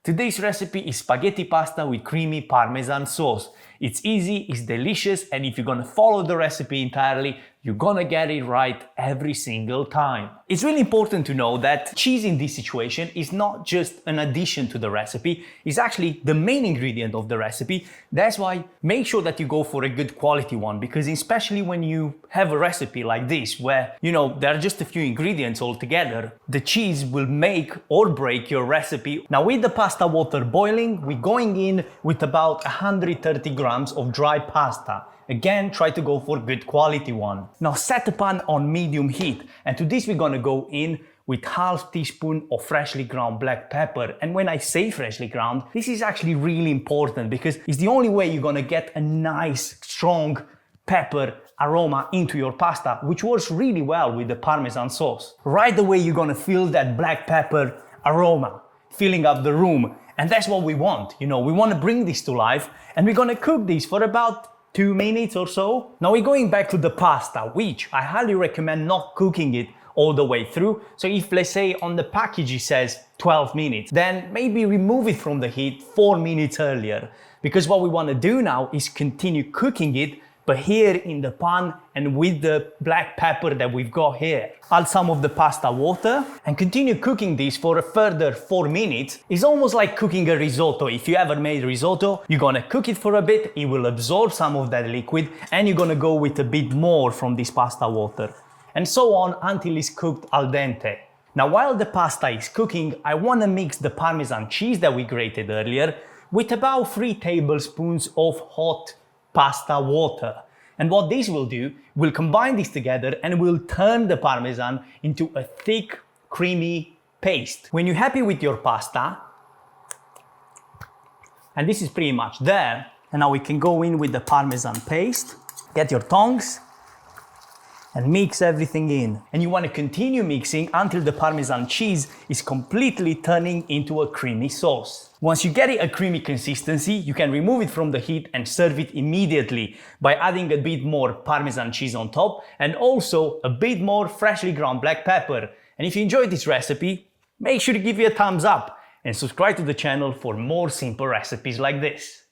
Today's recipe is spaghetti pasta with creamy Parmesan sauce. It's easy, it's delicious, and if you're gonna follow the recipe entirely, you're gonna get it right every single time. It's really important to know that cheese in this situation is not just an addition to the recipe, it's actually the main ingredient of the recipe. That's why make sure that you go for a good quality one, because especially when you have a recipe like this, where, there are just a few ingredients all together, the cheese will make or break your recipe. Now with the pasta water boiling, we're going in with about 130 grams of dry pasta. Again, try to go for good quality one. Now set the pan on medium heat, and to this we're gonna go in with half teaspoon of freshly ground black pepper. And when I say freshly ground, this is actually really important because it's the only way you're gonna get a nice, strong pepper aroma into your pasta, which works really well with the Parmesan sauce. Right away you're gonna feel that black pepper aroma filling up the room, and that's what we want. We want to bring this to life, and we're gonna cook this for about 2 minutes or so. Now we're going back to the pasta, which I highly recommend not cooking it all the way through. So if, let's say, on the package it says 12 minutes, then maybe remove it from the heat 4 minutes earlier. Because what we want to do now is continue cooking it, but here in the pan and with the black pepper that we've got here. Add some of the pasta water and continue cooking this for a further 4 minutes. It's almost like cooking a risotto. If you ever made risotto, you're gonna cook it for a bit, it will absorb some of that liquid, and you're gonna go with a bit more from this pasta water. And so on until it's cooked al dente. Now while the pasta is cooking, I wanna mix the Parmesan cheese that we grated earlier with about 3 tablespoons of hot pasta water. And what this will do, we'll combine this together and we'll turn the Parmesan into a thick, creamy paste. When you're happy with your pasta, and this is pretty much there, and now we can go in with the Parmesan paste, get your tongs, and mix everything in. And you want to continue mixing until the Parmesan cheese is completely turning into a creamy sauce. Once you get it a creamy consistency, you can remove it from the heat and serve it immediately by adding a bit more Parmesan cheese on top and also a bit more freshly ground black pepper. And if you enjoyed this recipe, make sure to give it a thumbs up and subscribe to the channel for more simple recipes like this.